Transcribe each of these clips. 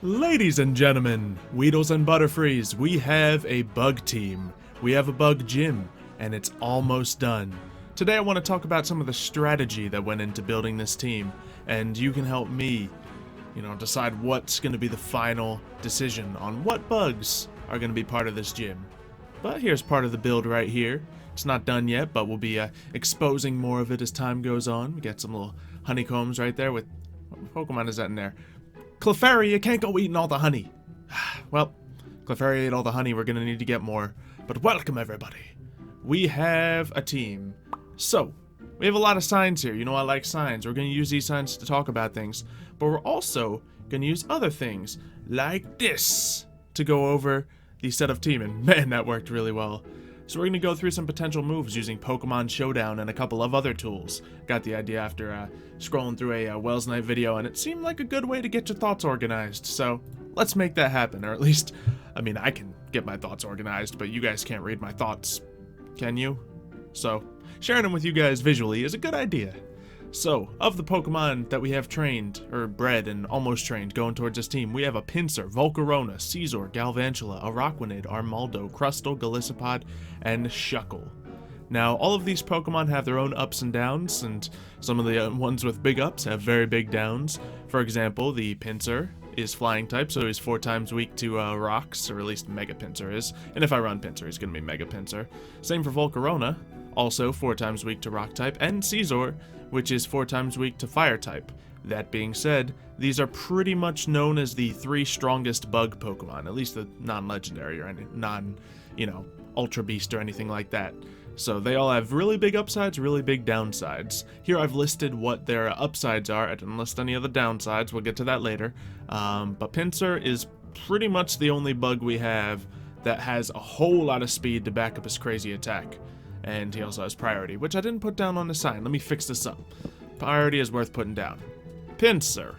Ladies and gentlemen, Weedles and Butterfrees, we have a bug team. We have a bug gym, and it's almost done. Today I want to talk about some of the strategy that went into building this team, and you can help me, decide what's going to be the final decision on what bugs are going to be part of this gym. But here's part of the build right here. It's not done yet, but we'll be exposing more of it as time goes on. We got some little honeycombs right there with... What Pokemon is that in there? Clefairy, you can't go eating all the honey. Well, Clefairy ate all the honey, we're gonna need to get more. But welcome everybody. We have a team. So, we have a lot of signs here. You know I like signs. We're gonna use these signs to talk about things. But we're also gonna use other things, like this, to go over the set of team. And man, that worked really well. So we're going to go through some potential moves using Pokemon Showdown and a couple of other tools. Got the idea after scrolling through a Wells Night video, and it seemed like a good way to get your thoughts organized. So let's make that happen, or at least, I can get my thoughts organized, but you guys can't read my thoughts, can you? So sharing them with you guys visually is a good idea. So, of the Pokemon that we have trained, or bred and almost trained going towards this team, we have a Pinsir, Volcarona, Scizor, Galvantula, Araquanid, Armaldo, Crustle, Golisopod, and Shuckle. Now, all of these Pokemon have their own ups and downs, and some of the ones with big ups have very big downs. For example, the Pinsir is flying type, so he's 4 times weak to rocks, or at least Mega Pinsir is. And if I run Pinsir, he's going to be Mega Pinsir. Same for Volcarona, also 4 times weak to rock type, and Scizor, which is 4 times weak to fire type. That being said, these are pretty much known as the 3 strongest bug Pokemon, at least the non-legendary or any Ultra Beast or anything like that. So they all have really big upsides, really big downsides. Here I've listed what their upsides are. I didn't list any of the downsides, we'll get to that later. But Pinsir is pretty much the only bug we have that has a whole lot of speed to back up his crazy attack. And he also has priority, which I didn't put down on the sign. Let me fix this up. Priority is worth putting down. Pinsir.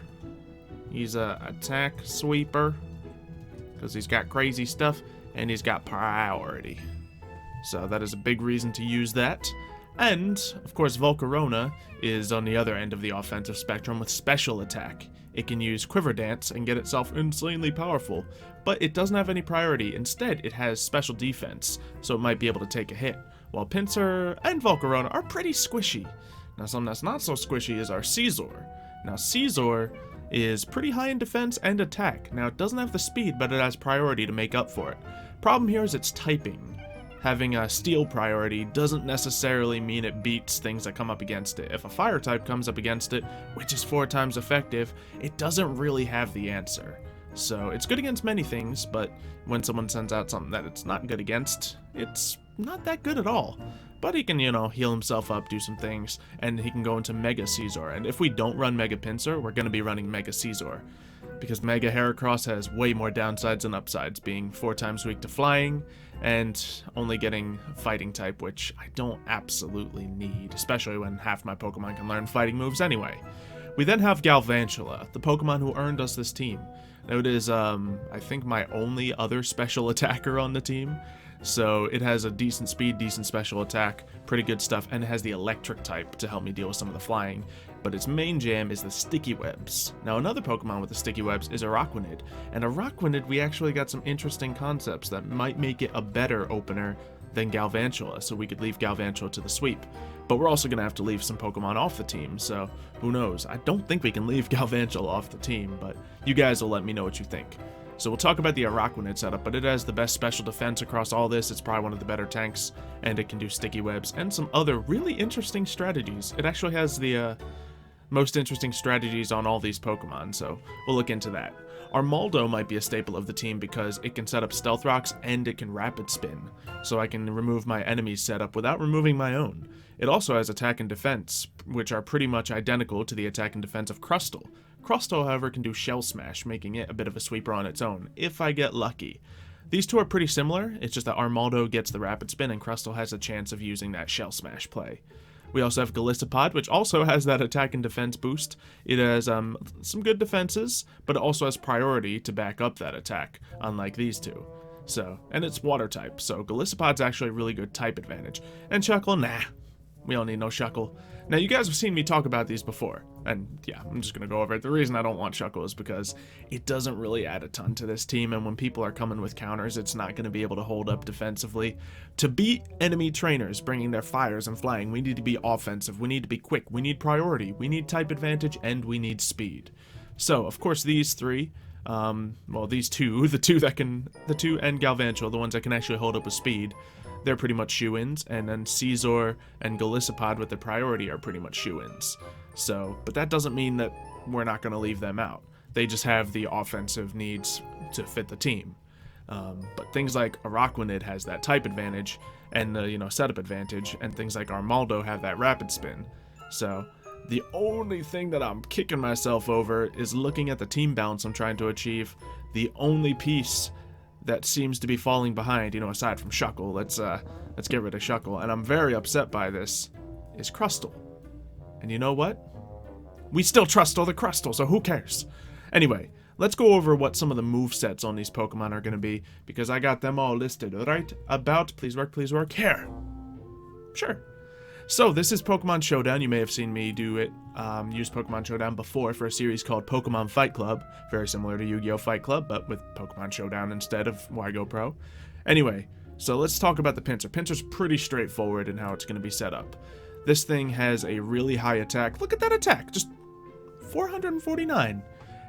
He's a attack sweeper, because he's got crazy stuff, and he's got priority. So that is a big reason to use that. And, of course, Volcarona is on the other end of the offensive spectrum with special attack. It can use Quiver Dance and get itself insanely powerful, but it doesn't have any priority. Instead, it has special defense, so it might be able to take a hit. While Pinsir and Volcarona are pretty squishy. Now, something that's not so squishy is our Scizor. Now, Scizor is pretty high in defense and attack. Now, it doesn't have the speed, but it has priority to make up for it. Problem here is its typing. Having a steel priority doesn't necessarily mean it beats things that come up against it. If a fire type comes up against it, which is 4 times effective, it doesn't really have the answer. So it's good against many things, but when someone sends out something that it's not good against, it's not that good at all. But he can, heal himself up, do some things, and he can go into Mega Scizor. And if we don't run Mega Pinsir, we're going to be running Mega Scizor. Because Mega Heracross has way more downsides than upsides, being 4 times weak to flying, and only getting fighting type, which I don't absolutely need, especially when half my Pokemon can learn fighting moves anyway. We then have Galvantula, the Pokemon who earned us this team. Now it is, I think, my only other special attacker on the team. So it has a decent speed, decent special attack, pretty good stuff, and it has the electric type to help me deal with some of the flying. But its main jam is the sticky webs. Now another Pokemon with the sticky webs is Araquanid. And Araquanid, we actually got some interesting concepts that might make it a better opener than Galvantula, so we could leave Galvantula to the sweep. But we're also going to have to leave some Pokemon off the team, so who knows. I don't think we can leave Galvantula off the team, but you guys will let me know what you think. So we'll talk about the Araquanid setup, but it has the best special defense across all this. It's probably one of the better tanks, and it can do sticky webs and some other really interesting strategies. It actually has the most interesting strategies on all these Pokemon, so we'll look into that. Armaldo might be a staple of the team because it can set up Stealth Rocks and it can Rapid Spin, so I can remove my enemy's setup without removing my own. It also has attack and defense, which are pretty much identical to the attack and defense of Crustle. Crustle, however, can do Shell Smash, making it a bit of a sweeper on its own, if I get lucky. These two are pretty similar, it's just that Armaldo gets the Rapid Spin and Crustle has a chance of using that Shell Smash play. We also have Golisopod, which also has that attack and defense boost. It has some good defenses, but it also has priority to back up that attack, unlike these two. And it's water type, so Golisopod's actually a really good type advantage. And Shuckle, nah. We don't need no Shuckle. Now, you guys have seen me talk about these before, and yeah, I'm just going to go over it. The reason I don't want Shuckle is because it doesn't really add a ton to this team, and when people are coming with counters, it's not going to be able to hold up defensively. To beat enemy trainers bringing their fires and flying, we need to be offensive, we need to be quick, we need priority, we need type advantage, and we need speed. So, of course, these three, well, these two, the two and Galvantula, the ones that can actually hold up with speed, they're pretty much shoo-ins, and then Caesar and Golisopod with the priority are pretty much shoo-ins. So, but that doesn't mean that we're not going to leave them out. They just have the offensive needs to fit the team. But things like Araquanid has that type advantage and the setup advantage, and things like Armaldo have that rapid spin. So the only thing that I'm kicking myself over is looking at the team balance I'm trying to achieve. The only piece that seems to be falling behind, aside from Shuckle, let's get rid of Shuckle, and I'm very upset by this, is Crustle. And you know what? We still trust all the Crustle, so who cares? Anyway, let's go over what some of the movesets on these Pokemon are going to be, because I got them all listed right about, please work, here. Sure. So, this is Pokemon Showdown. You may have seen me do it, use Pokemon Showdown before for a series called Pokemon Fight Club. Very similar to Yu-Gi-Oh! Fight Club, but with Pokemon Showdown instead of WiGo Pro. Anyway, so let's talk about the Pinsir. Pinsir's pretty straightforward in how it's going to be set up. This thing has a really high attack. Look at that attack! Just 449.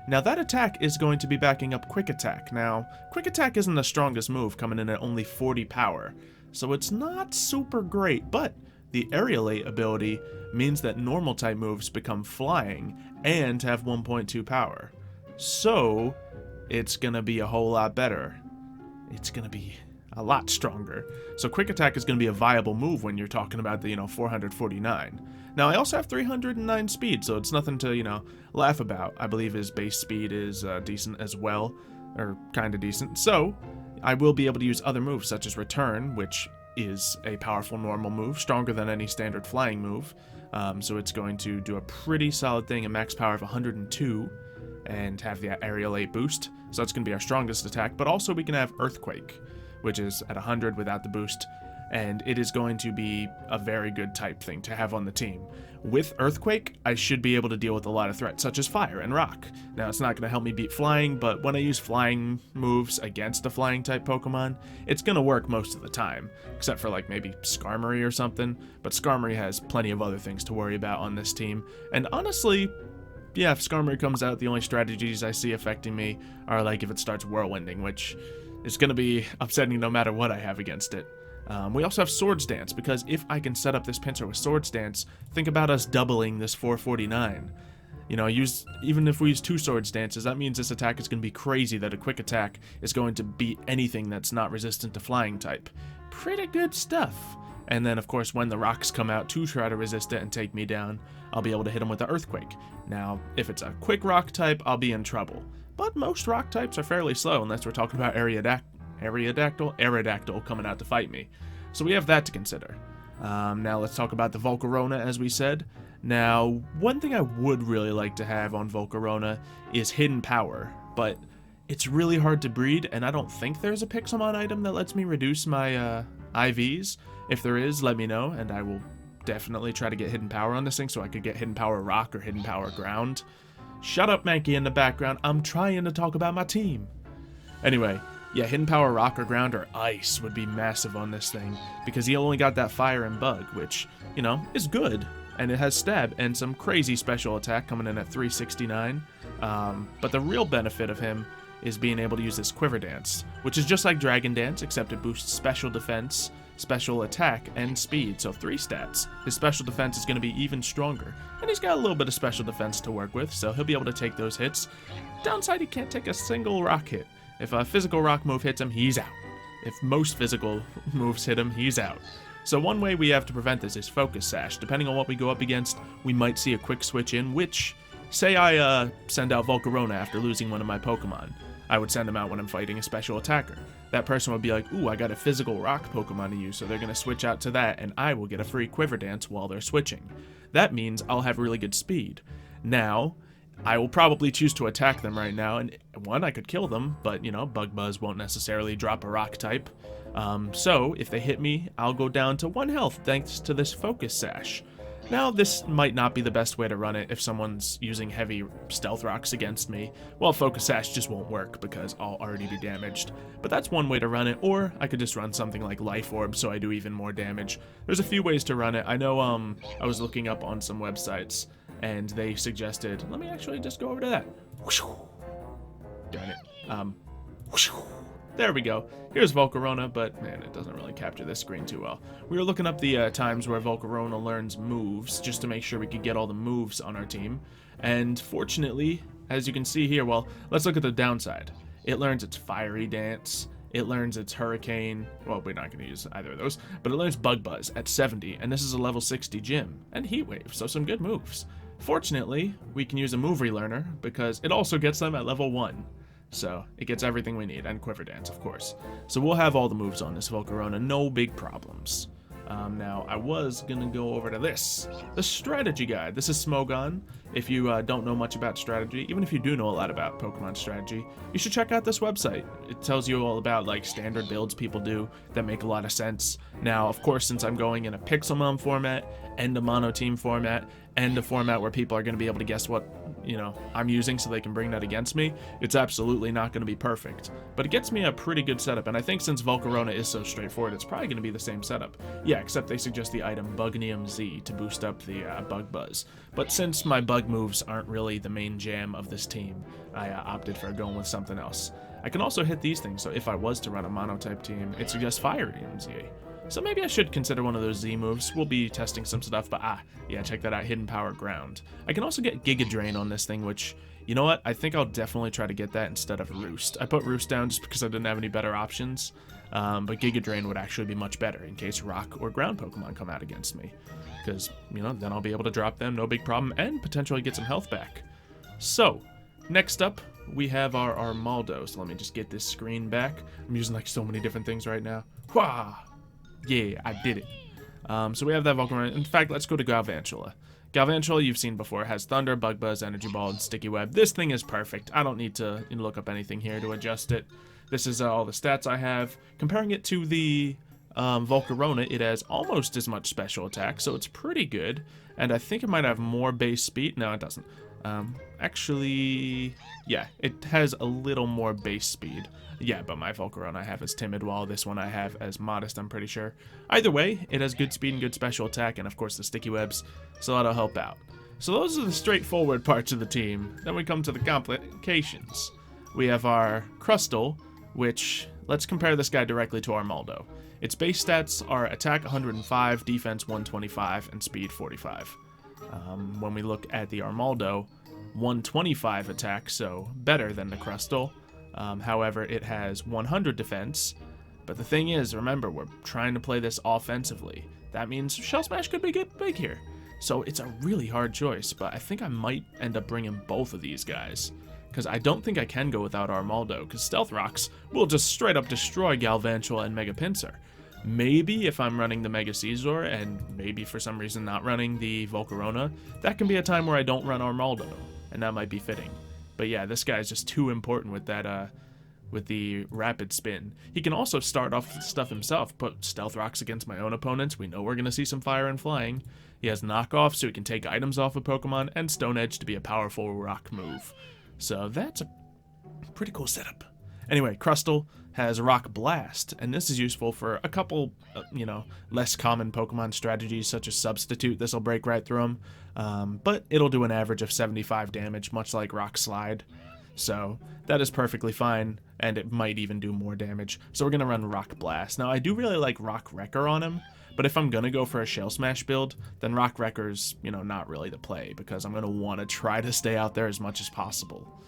Now, that attack is going to be backing up Quick Attack. Now, Quick Attack isn't the strongest move, coming in at only 40 power. So it's not super great, but the Aerialate ability means that normal type moves become flying and have 1.2 power. So, it's gonna be a whole lot better. It's gonna be a lot stronger. So Quick Attack is gonna be a viable move when you're talking about the, 449. Now, I also have 309 speed, so it's nothing to, laugh about. I believe his base speed is decent as well, or kinda decent. So, I will be able to use other moves such as Return, which is a powerful normal move, stronger than any standard flying move. So it's going to do a pretty solid thing, a max power of 102, and have the Aerialate boost. So that's going to be our strongest attack, but also we can have Earthquake, which is at 100 without the boost, and it is going to be a very good type thing to have on the team. With Earthquake, I should be able to deal with a lot of threats, such as Fire and Rock. Now, it's not going to help me beat Flying, but when I use Flying moves against a Flying-type Pokemon, it's going to work most of the time, except for, maybe Skarmory or something, but Skarmory has plenty of other things to worry about on this team, and honestly, yeah, if Skarmory comes out, the only strategies I see affecting me are, if it starts Whirlwinding, which is going to be upsetting no matter what I have against it. We also have Swords Dance, because if I can set up this Pinsir with Swords Dance, think about us doubling this 449. Even if we use 2 Swords Dances, that means this attack is going to be crazy that a Quick Attack is going to beat anything that's not resistant to Flying type. Pretty good stuff. And then, of course, when the rocks come out to try to resist it and take me down, I'll be able to hit them with the Earthquake. Now, if it's a quick rock type, I'll be in trouble. But most rock types are fairly slow, unless we're talking about Aerodactyl coming out to fight me. So we have that to consider. Now let's talk about the Volcarona, as we said. Now, one thing I would really like to have on Volcarona is Hidden Power, but it's really hard to breed, and I don't think there's a Pixelmon item that lets me reduce my IVs. If there is, let me know, and I will definitely try to get Hidden Power on this thing so I could get Hidden Power Rock or Hidden Power Ground. Shut up, Mankey, in the background. I'm trying to talk about my team. Anyway, yeah, Hidden Power Rock or Ground or Ice would be massive on this thing, because he only got that Fire and Bug, which, is good. And it has Stab and some crazy special attack coming in at 369. But the real benefit of him is being able to use this Quiver Dance, which is just like Dragon Dance, except it boosts special defense, special attack, and speed, so 3 stats. His special defense is going to be even stronger, and he's got a little bit of special defense to work with, so he'll be able to take those hits. Downside, he can't take a single rock hit. If a physical rock move hits him, he's out. If most physical moves hit him, he's out. So one way we have to prevent this is Focus Sash. Depending on what we go up against, we might see a quick switch in, which, say I send out Volcarona after losing one of my Pokemon. I would send them out when I'm fighting a special attacker. That person would be like, ooh, I got a physical rock Pokemon to use, so they're going to switch out to that, and I will get a free Quiver Dance while they're switching. That means I'll have really good speed. Now, I will probably choose to attack them right now, and one, I could kill them, but, you know, Bug Buzz won't necessarily drop a rock type. So, if they hit me, I'll go down to 1 health thanks to this Focus Sash. Now, this might not be the best way to run it if someone's using heavy stealth rocks against me. Well, Focus Sash just won't work because I'll already be damaged. But that's one way to run it, or I could just run something like Life Orb so I do even more damage. There's a few ways to run it. I know I was looking up on some websites, and they suggested, let me actually just go over to that. Darn it. There we go. Here's Volcarona, but man, it doesn't really capture this screen too well. We were looking up the times where Volcarona learns moves, just to make sure we could get all the moves on our team. And fortunately, as you can see here, well, let's look at the downside. It learns its Fiery Dance, it learns its Hurricane, well, we're not going to use either of those, but it learns Bug Buzz at 70, and this is a level 60 gym, and Heat Wave, so some good moves. Fortunately, we can use a move relearner, because it also gets them at level 1. So, it gets everything we need, and Quiver Dance, of course. So we'll have all the moves on this Volcarona, no big problems. Now, I was gonna go over to this, the strategy guide. This is Smogon. If you don't know much about strategy, even if you do know a lot about Pokemon strategy, you should check out this website. It tells you all about, like, standard builds people do that make a lot of sense. Now, of course, since I'm going in a Pixelmon format, and a mono team format, and a format where people are going to be able to guess what, you know, I'm using so they can bring that against me, it's absolutely not going to be perfect. But it gets me a pretty good setup, and I think since Volcarona is so straightforward, it's probably going to be the same setup. Yeah, except they suggest the item Bugnium Z to boost up the Bug Buzz. But since my bug moves aren't really the main jam of this team, I opted for going with something else. I can also hit these things, so if I was to run a mono-type team, it suggests Fiery Z. So maybe I should consider one of those Z moves. We'll be testing some stuff, but yeah, check that out, Hidden Power Ground. I can also get Giga Drain on this thing, which, you know what, I think I'll definitely try to get that instead of Roost. I put Roost down just because I didn't have any better options, but Giga Drain would actually be much better in case Rock or Ground Pokemon come out against me. Because, you know, then I'll be able to drop them, no big problem, and potentially get some health back. So, next up, we have our Armaldo. So let me just get this screen back. I'm using like so many different things right now. Wah! Yeah, I did it. So we have that Volcarona. In fact, let's go to Galvantula. Galvantula, you've seen before, has Thunder, Bug Buzz, Energy Ball, and Sticky Web. This thing is perfect. I don't need to look up anything here to adjust it. This is all the stats I have. Comparing it to the Volcarona, it has almost as much special attack, so it's pretty good. And I think it might have more base speed. No, it doesn't. Actually, yeah, it has a little more base speed. Yeah, but my Volcarona I have as timid, while this one I have as modest, I'm pretty sure. Either way, it has good speed and good special attack, and of course the sticky webs, so that'll help out. So those are the straightforward parts of the team. Then we come to the complications. We have our Crustle, which, let's compare this guy directly to Armaldo. Its base stats are attack 105, defense 125, and speed 45. When we look at the Armaldo, 125 attack, so better than the Crustle. However, it has 100 defense, but the thing is, remember, we're trying to play this offensively. That means Shell Smash could be big here. So it's a really hard choice, but I think I might end up bringing both of these guys, because I don't think I can go without Armaldo, because Stealth Rocks will just straight up destroy Galvantula and Mega Pinsir. Maybe if I'm running the Mega Caesar, and maybe for some reason not running the Volcarona, that can be a time where I don't run Armaldo, and that might be fitting. But yeah, this guy's just too important with that, with the rapid spin. He can also start off stuff himself, put Stealth Rocks against my own opponents. We know we're going to see some fire and flying. He has knockoff, so he can take items off of Pokemon, and Stone Edge to be a powerful rock move. So that's a pretty cool setup. Anyway, Crustle has Rock Blast, and this is useful for a couple, you know, less common Pokemon strategies, such as Substitute. This will break right through them, but it'll do an average of 75 damage, much like Rock Slide. So that is perfectly fine, and it might even do more damage. So we're going to run Rock Blast. Now, I do really like Rock Wrecker on him, but if I'm going to go for a Shell Smash build, then Rock Wrecker's, you know, not really the play, because I'm going to want to try to stay out there as much as possible.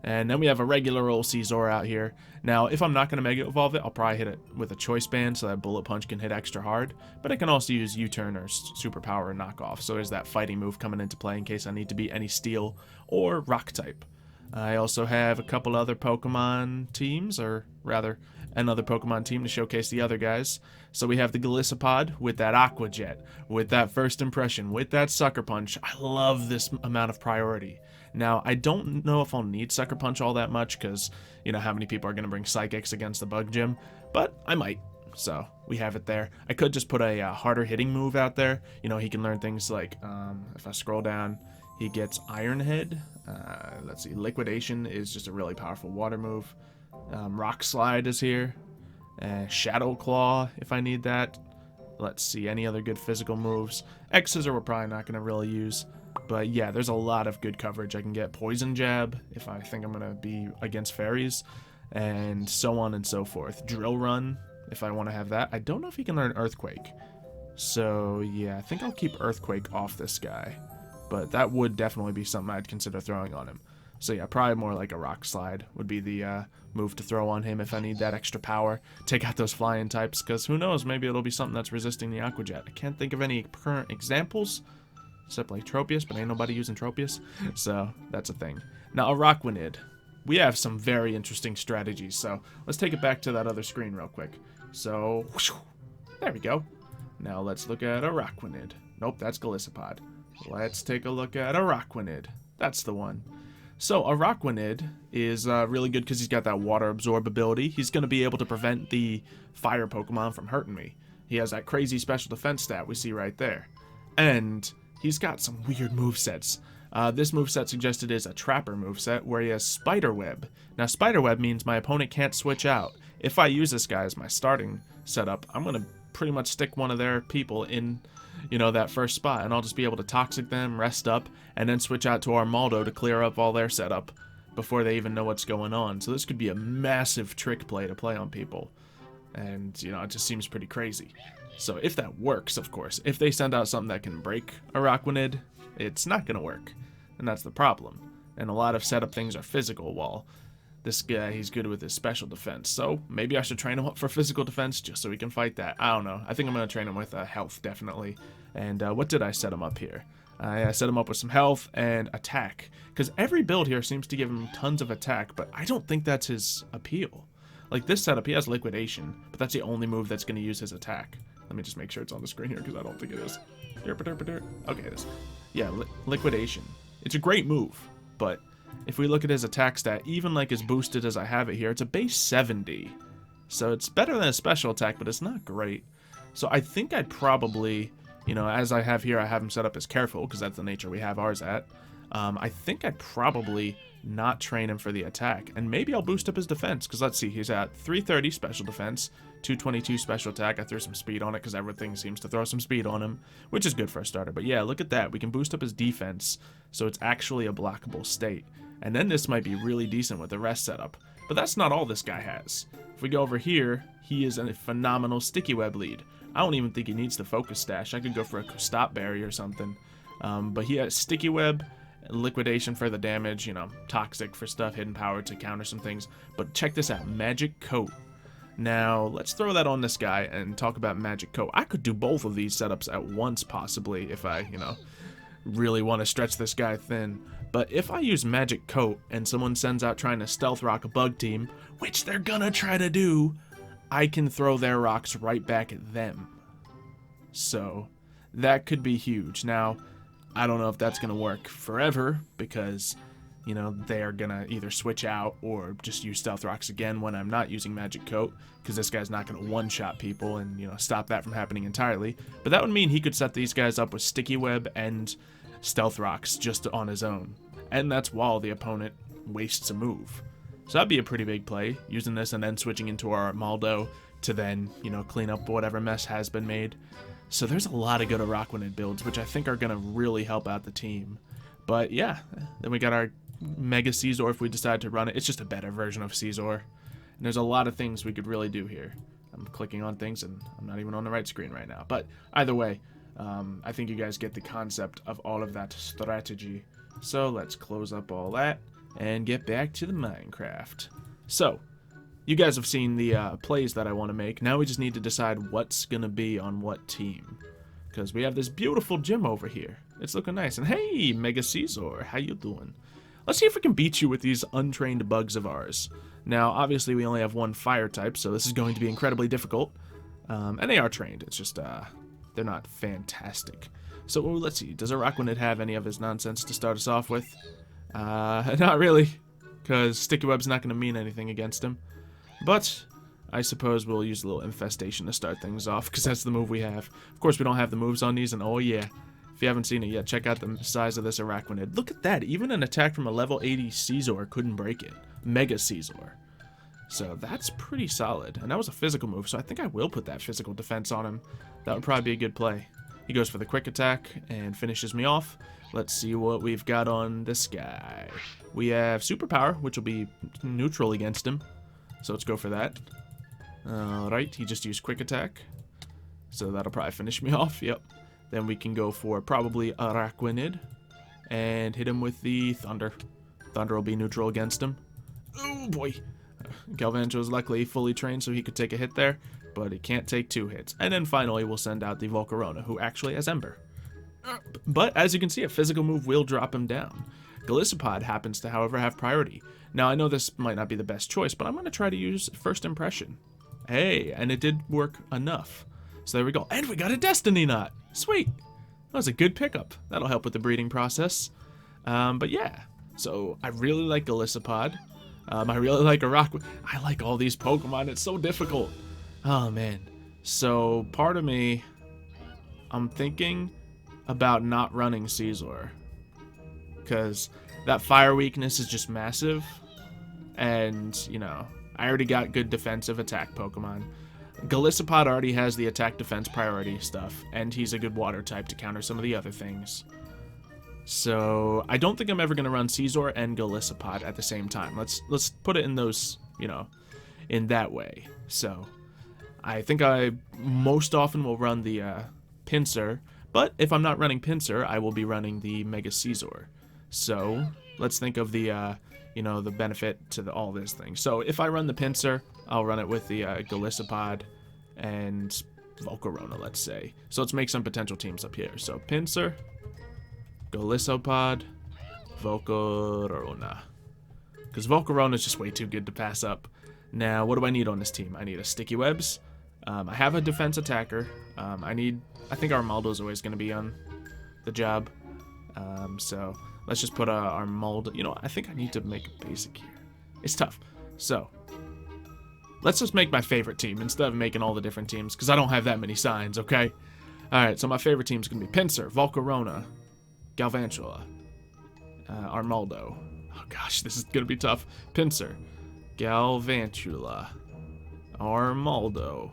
And then we have a regular old Caesar out here. Now, if I'm not going to Mega Evolve it, I'll probably hit it with a Choice Band so that Bullet Punch can hit extra hard. But I can also use U-Turn or Superpower or Knockoff, so there's that fighting move coming into play in case I need to beat any Steel or Rock type. I also have a couple other Pokemon teams, or rather, another Pokemon team to showcase the other guys. So we have the Golisopod with that Aqua Jet, with that First Impression, with that Sucker Punch. I love this amount of priority. Now, I don't know if I'll need Sucker Punch all that much, because, you know, how many people are going to bring Psychics against the Bug Gym, but I might. So, we have it there. I could just put a harder hitting move out there. You know, he can learn things like, if I scroll down, he gets Iron Head. Let's see, Liquidation is just a really powerful water move. Rock Slide is here. Shadow Claw, if I need that. Let's see, any other good physical moves. X-Scissor we're probably not going to really use. But yeah, there's a lot of good coverage. I can get Poison Jab if I think I'm going to be against fairies. And so on and so forth. Drill Run, if I want to have that. I don't know if he can learn Earthquake. So yeah, I think I'll keep Earthquake off this guy. But that would definitely be something I'd consider throwing on him. So yeah, probably more like a Rock Slide would be the move to throw on him if I need that extra power. Take out those flying types, because who knows, maybe it'll be something that's resisting the Aqua Jet. I can't think of any current examples, except like Tropius, but ain't nobody using Tropius, so that's a thing. Now, Araquanid. We have some very interesting strategies, so let's take it back to that other screen real quick. So, whoosh, there we go. Now let's look at Araquanid. Nope, that's Golisopod. Let's take a look at Araquanid. That's the one. So, Araquanid is really good because he's got that water absorb ability. He's going to be able to prevent the fire Pokemon from hurting me. He has that crazy special defense stat we see right there. And he's got some weird movesets. This moveset suggested is a Trapper moveset where he has Spider Web. Now, Spider Web means my opponent can't switch out. If I use this guy as my starting setup, I'm going to pretty much stick one of their people in, you know, that first spot, and I'll just be able to Toxic them, rest up, and then switch out to Armaldo to clear up all their setup before they even know what's going on. So this could be a massive trick play to play on people. And, you know, it just seems pretty crazy. So if that works, of course, if they send out something that can break Araquanid, it's not going to work. And that's the problem. And a lot of setup things are physical, while this guy, he's good with his special defense. So maybe I should train him up for physical defense just so he can fight that. I don't know. I think I'm going to train him with health, definitely. And what did I set him up here? I set him up with some health and attack. Because every build here seems to give him tons of attack, but I don't think that's his appeal. Like this setup, he has Liquidation, but that's the only move that's going to use his attack. Let me just make sure it's on the screen here, because I don't think it is. Okay, it is. Yeah, Liquidation. It's a great move, but if we look at his attack stat, even like as boosted as I have it here, it's a base 70. So it's better than a special attack, but it's not great. So I think I'd probably, you know, as I have here, I have him set up as careful, because that's the nature we have ours at. I think I'd probably not train him for the attack, and maybe I'll boost up his defense, because let's see, he's at 330 special defense, 222 special attack. I threw some speed on it because everything seems to throw some speed on him, which is good for a starter. But yeah, look at that, we can boost up his defense so it's actually a blockable state, and then this might be really decent with the rest setup. But that's not all this guy has. If we go over here, he is a phenomenal Sticky Web lead. I don't even think he needs the Focus Stash. I could go for a Stop Berry or something. But he has Sticky Web, Liquidation for the damage, you know, Toxic for stuff, Hidden Power to counter some things. But check this out, Magic Coat. Now, let's throw that on this guy and talk about Magic Coat. I could do both of these setups at once, possibly, if I, you know, really want to stretch this guy thin. But if I use Magic Coat and someone sends out trying to Stealth Rock a Bug Team, which they're gonna try to do, I can throw their rocks right back at them. So, that could be huge. Now, I don't know if that's gonna work forever, because, you know, they're gonna either switch out or just use Stealth Rocks again when I'm not using Magic Coat, because this guy's not gonna one-shot people and, you know, stop that from happening entirely. But that would mean he could set these guys up with Sticky Web and Stealth Rocks just on his own. And that's while the opponent wastes a move. So that'd be a pretty big play, using this and then switching into our Armaldo to then, you know, clean up whatever mess has been made. So there's a lot of good Araquanid builds, which I think are going to really help out the team. But yeah, then we got our Mega Scizor if we decide to run it. It's just a better version of Scizor. And there's a lot of things we could really do here. I'm clicking on things and I'm not even on the right screen right now. But either way, I think you guys get the concept of all of that strategy. So let's close up all that and get back to the Minecraft. So, you guys have seen the plays that I want to make. Now we just need to decide what's going to be on what team. Because we have this beautiful gym over here. It's looking nice. And hey, Mega Scizor, how you doing? Let's see if we can beat you with these untrained bugs of ours. Now, obviously, we only have one fire type, so this is going to be incredibly difficult. And they are trained. It's just, they're not fantastic. So, let's see. Does Araquanid have any of his nonsense to start us off with? Not really, because Sticky Web's not going to mean anything against him. But I suppose we'll use a little Infestation to start things off, because that's the move we have. Of course, we don't have the moves on these, and oh yeah. If you haven't seen it yet, check out the size of this Arachnid. Look at that. Even an attack from a level 80 Caesar couldn't break it. Mega Caesar. So that's pretty solid. And that was a physical move, so I think I will put that physical defense on him. That would probably be a good play. He goes for the quick attack and finishes me off. Let's see what we've got on this guy. We have Superpower, which will be neutral against him. So let's go for that. Alright, he just used quick attack. So that'll probably finish me off, yep. Then we can go for probably Arachnid and hit him with the Thunder. Thunder will be neutral against him. Oh boy. Galvantula is luckily fully trained so he could take a hit there, but he can't take 2 hits. And then finally we'll send out the Volcarona, who actually has Ember. But as you can see, a physical move will drop him down. Golisopod happens to, however, have priority. Now I know this might not be the best choice, but I'm going to try to use First Impression. Hey, and it did work enough. So there we go. And we got a Destiny Knot. Sweet. That was a good pickup. That'll help with the breeding process. But yeah. So I really like Golisopod. I really like Arachne. I like all these Pokemon. It's so difficult. Oh, man. So part of me, I'm thinking about not running Caesar. Because that fire weakness is just massive. And, you know, I already got good defensive attack Pokemon. Golisopod already has the attack defense priority stuff, and he's a good water type to counter some of the other things. So I don't think I'm ever going to run Caesar and Golisopod at the same time. Let's put it in those, you know, in that way. So I think I most often will run the Pinsir, but if I'm not running Pinsir, I will be running the Mega Caesar. So let's think of the you know, the benefit to all this thing. So if I run the Pinsir, I'll run it with the Golisopod and Volcarona, let's say. So let's make some potential teams up here. So Pinsir, Golisopod, Volcarona. Because Volcarona is just way too good to pass up. Now, what do I need on this team? I need a Sticky Webs. I have a defense attacker. I think Armaldo is always going to be on the job. So let's just put Armaldo. You know, I think I need to make a basic here. It's tough. So let's just make my favorite team instead of making all the different teams, because I don't have that many signs, okay? Alright, so my favorite team is going to be Pinsir, Volcarona, Galvantula, Armaldo. Oh gosh, this is going to be tough. Pinsir, Galvantula, Armaldo,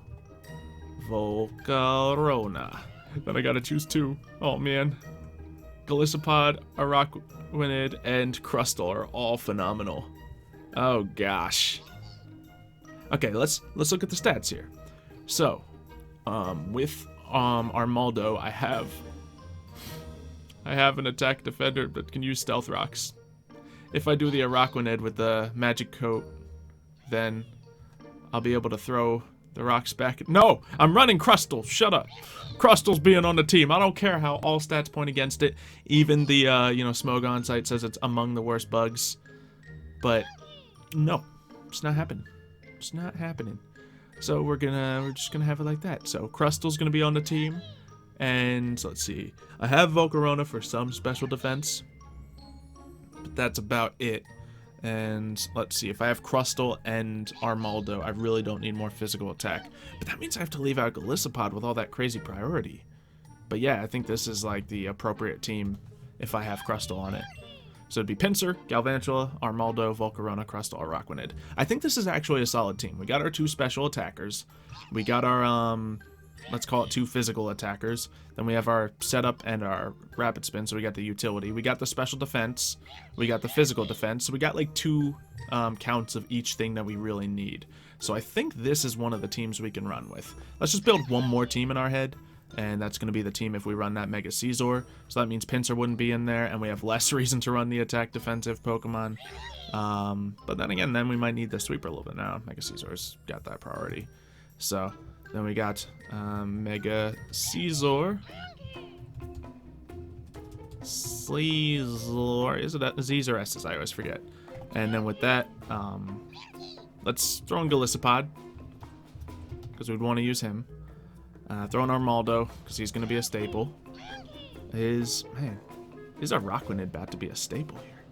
Volcarona. Then I gotta choose 2. Oh man. Golisopod, Arachnid, and Crustle are all phenomenal. Oh gosh. Okay, let's look at the stats here. So, with Armaldo, I have an attack defender that can use Stealth Rocks. If I do the Arachnid with the Magic Coat, then I'll be able to throw the rocks back. No! I'm running Crustle! Shut up! Crustle's being on the team. I don't care how all stats point against it. Even the, you know, Smogon site says it's among the worst bugs. But, no. It's not happening. It's not happening. So we're just gonna have it like that. So Crustle's gonna be on the team. And, let's see. I have Volcarona for some special defense. But that's about it. And let's see, if I have Crustle and Armaldo, I really don't need more physical attack. But that means I have to leave out Golisopod with all that crazy priority. But yeah, I think this is like the appropriate team if I have Crustle on it. So it'd be Pinsir, Galvantula, Armaldo, Volcarona, Crustle, Arachnid. I think this is actually a solid team. We got our 2 special attackers. We got our, let's call it 2 physical attackers. Then we have our setup and our rapid spin, so we got the utility. We got the special defense. We got the physical defense. So we got like 2 counts of each thing that we really need. So I think this is one of the teams we can run with. Let's just build one more team in our head, and that's going to be the team if we run that Mega Caesar. So that means Pinsir wouldn't be in there, and we have less reason to run the attack defensive Pokemon. But then again, then we might need the sweeper a little bit now. Mega Caesar's got that priority. So then we got Mega Caesar. Sleazor. Is it Z's or S's? I always forget. And then with that, let's throw in Golisopod, because we'd want to use him. Throw in Armaldo, because he's going to be a staple. Is Arachnid about to be a staple here?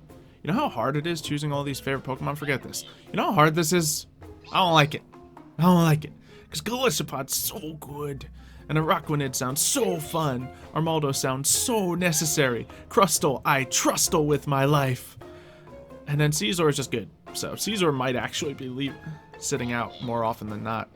You know how hard it is choosing all these favorite Pokemon? Forget this. You know how hard this is? I don't like it. I don't like it. Because Golisopod's so good. And Araquanid sounds so fun. Armaldo sounds so necessary. Crustle, I trustle with my life. And then Caesar is just good. So Caesar might actually be sitting out more often than not.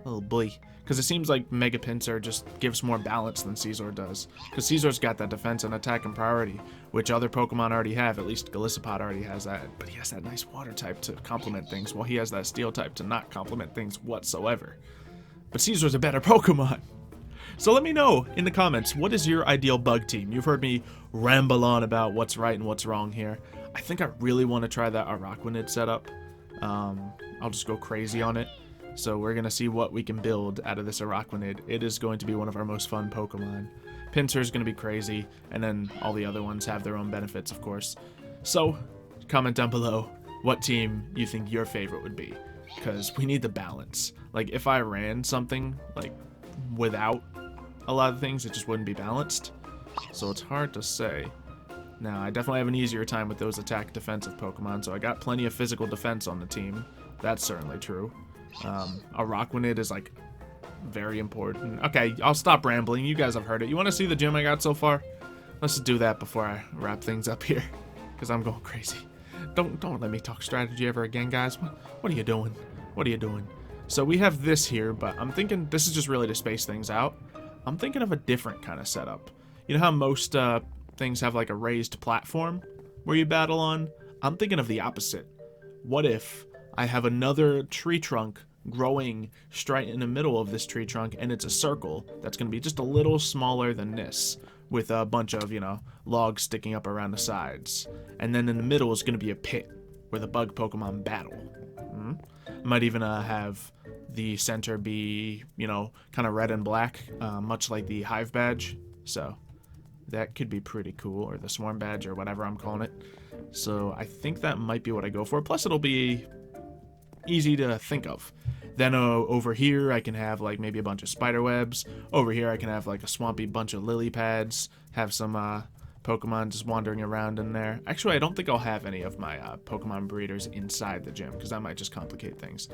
Oh boy. Because it seems like Mega Pinsir just gives more balance than Caesar does. Because Caesar's got that defense and attack and priority, which other Pokemon already have. At least Golisopod already has that. But he has that nice water type to complement things, while he has that steel type to not complement things whatsoever. But Caesar's a better Pokemon. So let me know in the comments, what is your ideal bug team? You've heard me ramble on about what's right and what's wrong here. I think I really want to try that Araquanid setup. I'll just go crazy on it. So we're going to see what we can build out of this Araquanid. It is going to be one of our most fun Pokemon. Pinsir is going to be crazy, and then all the other ones have their own benefits, of course. So, comment down below what team you think your favorite would be, because we need the balance. Like, if I ran something, like, without a lot of things, it just wouldn't be balanced. So it's hard to say. Now, I definitely have an easier time with those attack defensive Pokemon, so I got plenty of physical defense on the team. That's certainly true. Araquanid is like very important. Okay, I'll stop rambling. You guys have heard it. You want to see the gym I got so far? Let's just do that before I wrap things up here, because I'm going crazy. Don't let me talk strategy ever again, guys. What are you doing? What are you doing? So we have this here, but I'm thinking this is just really to space things out. I'm thinking of a different kind of setup. You know how most things have like a raised platform where you battle on? I'm thinking of the opposite. What if I have another tree trunk growing straight in the middle of this tree trunk, and it's a circle that's going to be just a little smaller than this, with a bunch of, you know, logs sticking up around the sides. And then in the middle is going to be a pit where the bug Pokemon battle. Might even have the center be, you know, kind of red and black, much like the Hive badge. So that could be pretty cool, or the Swarm badge, or whatever I'm calling it. So I think that might be what I go for. Plus it'll be easy to think of. Then over here I can have like maybe a bunch of spider webs. Over here I can have like a swampy bunch of lily pads. Have some Pokemon just wandering around in there. Actually, I don't think I'll have any of my Pokemon breeders inside the gym, because that might just complicate things.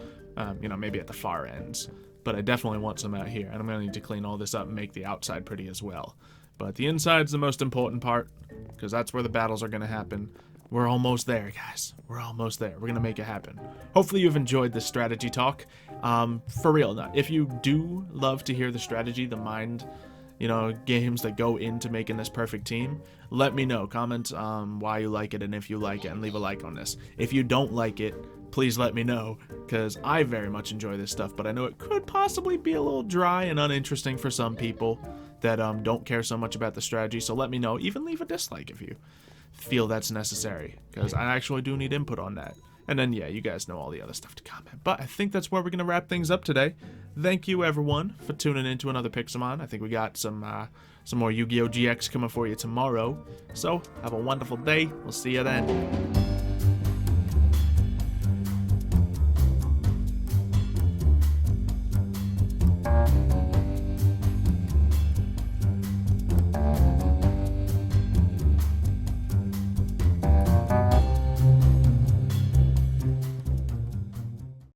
You know, maybe at the far ends. But I definitely want some out here, and I'm going to need to clean all this up and make the outside pretty as well. But the inside's the most important part, because that's where the battles are going to happen. We're almost there, guys. We're almost there. We're going to make it happen. Hopefully you've enjoyed this strategy talk. For real, now, if you do love to hear the strategy, the mind, you know, games that go into making this perfect team, let me know. Comment why you like it and if you like it, and leave a like on this. If you don't like it, please let me know, because I very much enjoy this stuff, but I know it could possibly be a little dry and uninteresting for some people that don't care so much about the strategy. So let me know. Even leave a dislike if you feel that's necessary, because I actually do need input on that. And then, yeah, you guys know all the other stuff to comment. But I think that's where we're going to wrap things up today. Thank you, everyone, for tuning in to another Pixelmon. I think we got some more Yu-Gi-Oh! GX coming for you tomorrow. So, have a wonderful day. We'll see you then.